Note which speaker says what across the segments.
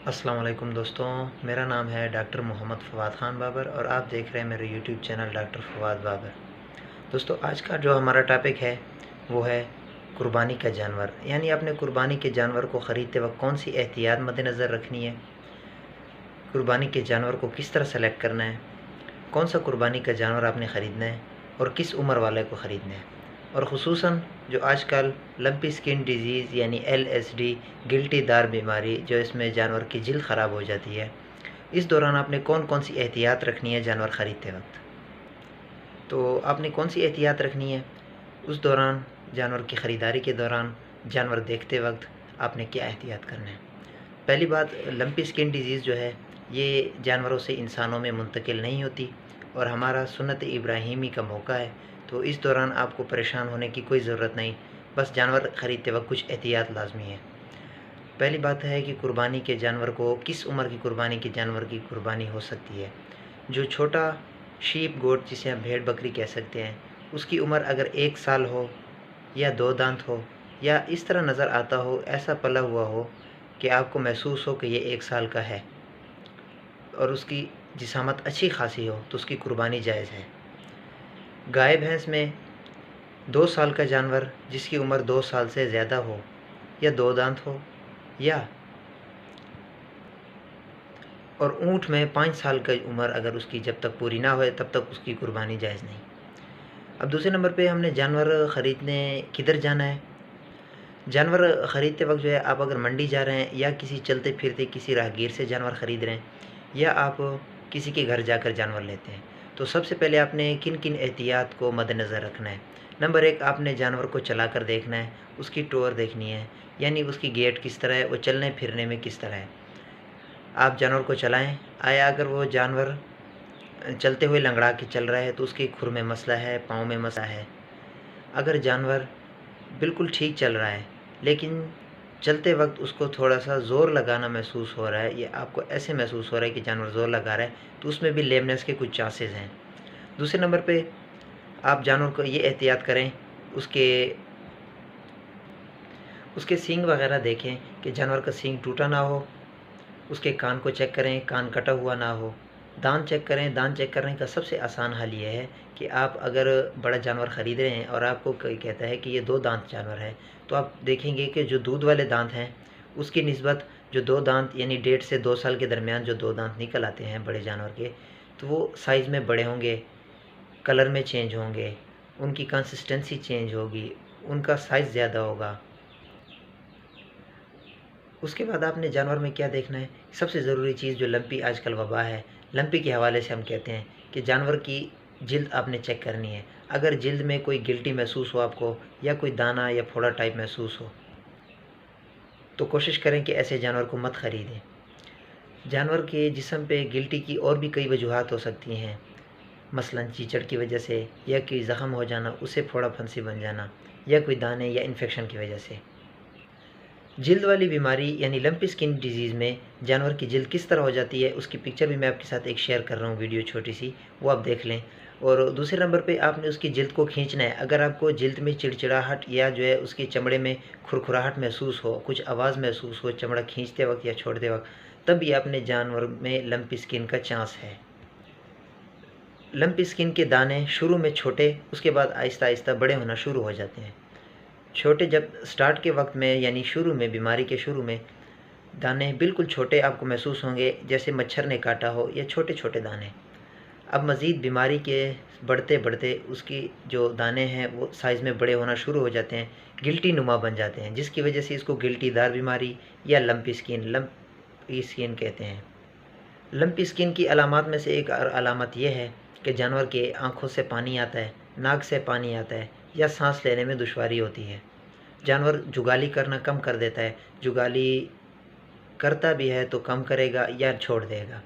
Speaker 1: السلام علیکم دوستوں، میرا نام ہے ڈاکٹر محمد فواد خان بابر اور آپ دیکھ رہے ہیں میرے YouTube channel doctor Fawad Babar. دوستوں، آج کا جو ہمارا ٹاپک ہے وہ ہے قربانی کا جانور، یعنی اپنے قربانی کے جانور کو خریدتے وقت کون سی احتیاط مد نظر رکھنی ہے، قربانی کے جانور کو کس طرح سلیکٹ کرنا ہے، کون سا قربانی کا جانور آپ نے خریدنا ہے اور کس عمر والے کو خریدنا ہے، اور خصوصاً جو آج کل لمپی سکن ڈیزیز یعنی LSD گلٹی دار بیماری جو اس میں جانور کی جلد خراب ہو جاتی ہے، اس دوران آپ نے کون کون سی احتیاط رکھنی ہے جانور خریدتے وقت۔ تو آپ نے کون سی احتیاط رکھنی ہے اس دوران، جانور کی خریداری کے دوران، جانور دیکھتے وقت آپ نے کیا احتیاط کرنا ہے۔ پہلی بات، لمپی سکن ڈیزیز جو ہے یہ جانوروں سے انسانوں میں منتقل نہیں ہوتی اور ہمارا سنت ابراہیمی کا موقع ہے، تو اس دوران آپ کو پریشان ہونے کی کوئی ضرورت نہیں، بس جانور خریدتے وقت کچھ احتیاط لازمی ہے۔ پہلی بات ہے کہ قربانی کے جانور کو کس عمر کی قربانی کے جانور کی قربانی ہو سکتی ہے۔ جو چھوٹا شیپ گوٹ جسے ہم بھیڑ بکری کہہ سکتے ہیں، اس کی عمر اگر 1 سال ہو یا 2 دانت ہو یا اس طرح نظر آتا ہو، ایسا پلا ہوا ہو کہ آپ کو محسوس ہو کہ یہ 1 سال کا ہے اور اس کی جسامت اچھی خاصی ہو تو اس کی قربانی جائز ہے۔ گائے بھینس میں 2 سال کا جانور جس کی عمر 2 سال سے زیادہ ہو یا 2 دانت ہو، یا اور اونٹ میں 5 سال کا عمر اگر اس کی جب تک پوری نہ ہوئے تب تک اس کی قربانی جائز نہیں۔ اب دوسرے نمبر پہ ہم نے جانور خریدنے کدھر جانا ہے۔ جانور خریدتے وقت جو ہے آپ اگر منڈی جا رہے ہیں یا کسی چلتے پھرتے کسی راہگیر سے جانور خرید رہے ہیں یا آپ کسی کے گھر جا کر جانور لیتے ہیں، تو سب سے پہلے آپ نے کن کن احتیاط کو مد نظر رکھنا ہے۔ نمبر 1، آپ نے جانور کو چلا کر دیکھنا ہے، اس کی ٹور دیکھنی ہے، یعنی اس کی گیٹ کس طرح ہے، وہ چلنے پھرنے میں کس طرح ہے۔ آپ جانور کو چلائیں، آیا اگر وہ جانور چلتے ہوئے لنگڑا کے چل رہا ہے تو اس کے کھر میں مسئلہ ہے، پاؤں میں مسئلہ ہے۔ اگر جانور بالکل ٹھیک چل رہا ہے لیکن چلتے وقت اس کو تھوڑا سا زور لگانا محسوس ہو رہا ہے، یا آپ کو ایسے محسوس ہو رہا ہے کہ جانور زور لگا رہا ہے، تو اس میں بھی لیمنس کے کچھ چانسز ہیں۔ دوسرے نمبر پہ آپ جانور کو یہ احتیاط کریں، اس کے سینگ وغیرہ دیکھیں کہ جانور کا سینگ ٹوٹا نہ ہو، اس کے کان کو چیک کریں، کان کٹا ہوا نہ ہو، دانت چیک کریں۔ دانت چیک کرنے کا سب سے آسان حل یہ ہے کہ آپ اگر بڑا جانور خرید رہے ہیں اور آپ کو کوئی کہتا ہے کہ یہ 2 دانت جانور ہے، تو آپ دیکھیں گے کہ جو دودھ والے دانت ہیں اس کی نسبت جو 2 دانت یعنی 1.5 سے 2 سال کے درمیان جو 2 دانت نکل آتے ہیں بڑے جانور کے، تو وہ سائز میں بڑے ہوں گے، کلر میں چینج ہوں گے، ان کی کنسسٹنسی چینج ہوگی، ان کا سائز زیادہ ہوگا۔ اس کے بعد آپ نے جانور میں کیا دیکھنا ہے، سب سے ضروری چیز جو لمپی آج کل وبا ہے، لمپی کے حوالے سے ہم کہتے ہیں کہ جانور کی جلد آپ نے چیک کرنی ہے۔ اگر جلد میں کوئی گلٹی محسوس ہو آپ کو، یا کوئی دانہ یا پھوڑا ٹائپ محسوس ہو، تو کوشش کریں کہ ایسے جانور کو مت خریدیں۔ جانور کے جسم پہ گلٹی کی اور بھی کئی وجوہات ہو سکتی ہیں، مثلاً چیچڑ کی وجہ سے، یا کوئی زخم ہو جانا، اسے پھوڑا پھنسی بن جانا، یا کوئی دانے یا انفیکشن کی وجہ سے۔ جلد والی بیماری یعنی لمپی سکن ڈیزیز میں جانور کی جلد کس طرح ہو جاتی ہے، اس کی پکچر بھی میں آپ کے ساتھ ایک شیئر کر رہا ہوں، ویڈیو چھوٹی سی، وہ آپ دیکھ لیں۔ اور دوسرے نمبر پہ آپ نے اس کی جلد کو کھینچنا ہے۔ اگر آپ کو جلد میں چڑچڑاہٹ یا جو ہے اس کی چمڑے میں کھرکھراہٹ محسوس ہو، کچھ آواز محسوس ہو چمڑا کھینچتے وقت یا چھوڑتے وقت، تب بھی اپنے جانور میں لمپی سکن کا چانس ہے۔ لمپی سکن کے دانے شروع میں چھوٹے، اس کے بعد آہستہ آہستہ بڑے ہونا شروع ہو جاتے ہیں۔ چھوٹے جب سٹارٹ کے وقت میں یعنی شروع میں، بیماری کے شروع میں، دانے بالکل چھوٹے آپ کو محسوس ہوں گے جیسے مچھر نے کاٹا ہو، یا چھوٹے چھوٹے دانے۔ اب مزید بیماری کے بڑھتے بڑھتے اس کی جو دانے ہیں وہ سائز میں بڑے ہونا شروع ہو جاتے ہیں، گلٹی نما بن جاتے ہیں، جس کی وجہ سے اس کو گلٹی دار بیماری یا لمپی سکن کہتے ہیں۔ لمپی سکن کی علامات میں سے ایک علامت یہ ہے کہ جانور کے آنکھوں سے پانی آتا ہے، ناک سے پانی آتا ہے، یا سانس لینے میں دشواری ہوتی ہے۔ جانور جگالی کرنا کم کر دیتا ہے، جگالی کرتا بھی ہے تو کم کرے گا یا چھوڑ دے گا۔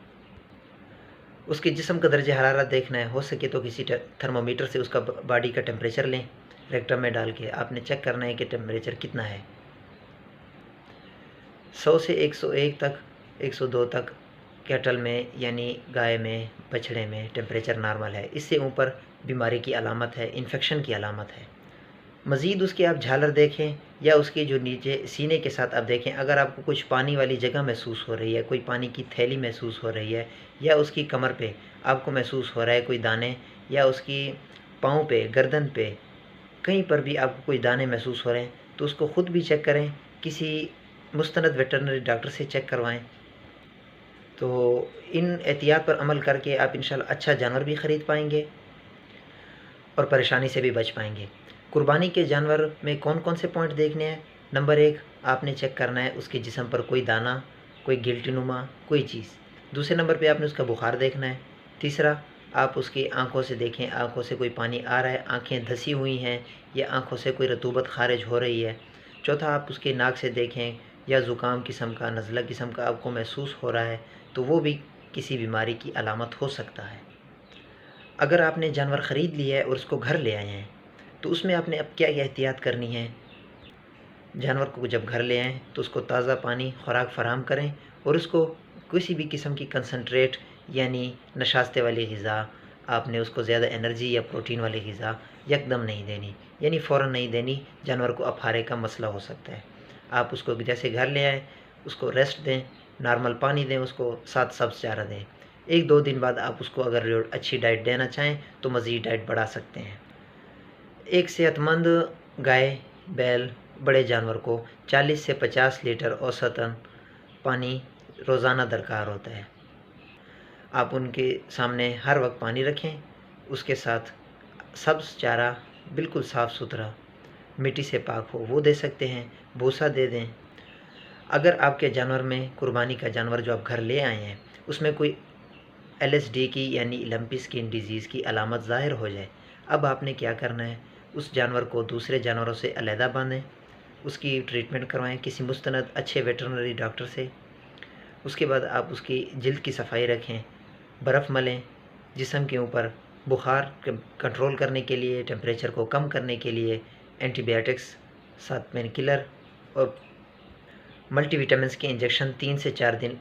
Speaker 1: اس کے جسم کا درجہ حرارت دیکھنا ہے، ہو سکے تو کسی تھرمومیٹر سے اس کا باڈی کا ٹیمپریچر لیں، ریکٹم میں ڈال کے آپ نے چیک کرنا ہے کہ ٹیمپریچر کتنا ہے۔ 100 سے 101 تک، 102 تک کیٹل میں یعنی گائے میں، بچھڑے میں ٹیمپریچر نارمل ہے۔ اس سے اوپر بیماری کی علامت ہے، انفیکشن کی علامت ہے۔ مزید اس کی آپ جھالر دیکھیں یا اس کے جو نیچے سینے کے ساتھ آپ دیکھیں، اگر آپ کو کچھ پانی والی جگہ محسوس ہو رہی ہے، کوئی پانی کی تھیلی محسوس ہو رہی ہے، یا اس کی کمر پہ آپ کو محسوس ہو رہا ہے کوئی دانے، یا اس کی پاؤں پہ، گردن پہ، کہیں پر بھی آپ کو کوئی دانے محسوس ہو رہے ہیں تو اس کو خود بھی چیک کریں، کسی مستند ویٹرنری ڈاکٹر سے چیک کروائیں۔ تو ان احتیاط پر عمل کر کے آپ انشاءاللہ اچھا جانور بھی خرید پائیں گے اور پریشانی سے بھی بچ پائیں گے۔ قربانی کے جانور میں کون کون سے پوائنٹ دیکھنے ہیں؟ نمبر 1، آپ نے چیک کرنا ہے اس کے جسم پر کوئی دانہ، کوئی گلٹی نما، کوئی چیز۔ دوسرے نمبر پہ آپ نے اس کا بخار دیکھنا ہے۔ تیسرا، آپ اس کی آنکھوں سے دیکھیں، آنکھوں سے کوئی پانی آ رہا ہے، آنکھیں دھسی ہوئی ہیں یا آنکھوں سے کوئی رطوبت خارج ہو رہی ہے۔ چوتھا، آپ اس کے ناک سے دیکھیں، یا زکام قسم کا، نزلہ قسم کا آپ کو محسوس ہو رہا ہے تو وہ بھی کسی بیماری کی علامت ہو سکتا ہے۔ اگر آپ نے جانور خرید لیا ہے اور اس کو گھر لے آئے ہیں تو اس میں آپ نے اب کیا احتیاط کرنی ہے؟ جانور کو جب گھر لے آئیں تو اس کو تازہ پانی، خوراک فراہم کریں، اور اس کو کسی بھی قسم کی کنسنٹریٹ یعنی نشاستے والی غذا، آپ نے اس کو زیادہ انرجی یا پروٹین والی غذا یکدم نہیں دینی، یعنی فوراً نہیں دینی، جانور کو اپھارے کا مسئلہ ہو سکتا ہے۔ آپ اس کو جیسے گھر لے آئیں، اس کو ریسٹ دیں، نارمل پانی دیں، اس کو ساتھ سبز چارہ دیں۔ 1-2 دن بعد آپ اس کو اگر اچھی ڈائٹ دینا چاہیں تو مزید ڈائٹ بڑھا سکتے ہیں۔ ایک صحت مند گائے، بیل، بڑے جانور کو 40 سے 50 لیٹر اوسطاً پانی روزانہ درکار ہوتا ہے۔ آپ ان کے سامنے ہر وقت پانی رکھیں، اس کے ساتھ سبز چارہ بالکل صاف ستھرا، مٹی سے پاک ہو وہ دے سکتے ہیں، بھوسا دے دیں۔ اگر آپ کے جانور میں، قربانی کا جانور جو آپ گھر لے آئے ہیں، اس میں کوئی LSD کی یعنی لمپی سکن ڈیزیز کی علامت ظاہر ہو جائے، اب آپ نے کیا کرنا ہے؟ اس جانور کو دوسرے جانوروں سے علیحدہ باندھیں، اس کی ٹریٹمنٹ کروائیں کسی مستند اچھے ویٹرنری ڈاکٹر سے۔ اس کے بعد آپ اس کی جلد کی صفائی رکھیں، برف ملیں جسم کے اوپر، بخار کنٹرول کرنے کے لیے، ٹیمپریچر کو کم کرنے کے لیے اینٹی بائیوٹکس، ساتھ پین کلر اور ملٹی وٹامنس کے انجیکشن 3 سے 4 دن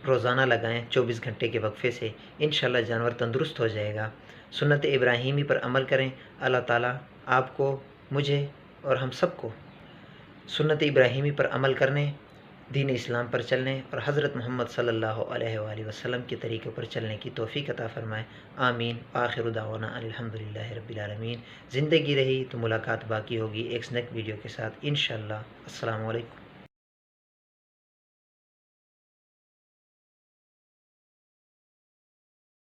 Speaker 1: روزانہ لگائیں 24 گھنٹے کے وقفے سے، انشاءاللہ جانور تندرست ہو جائے گا۔ سنت ابراہیمی پر عمل کریں، اللہ تعالیٰ آپ کو، مجھے اور ہم سب کو سنت ابراہیمی پر عمل کرنے، دین اسلام پر چلنے اور حضرت محمد صلی اللہ علیہ وآلہ وسلم کے طریقے پر چلنے کی توفیق عطا فرمائے، آمین۔ آخر دعوانا الحمدللہ رب العالمین۔ زندگی رہی تو ملاقات باقی ہوگی ایک نیک ویڈیو کے ساتھ انشاءاللہ۔ السلام علیکم۔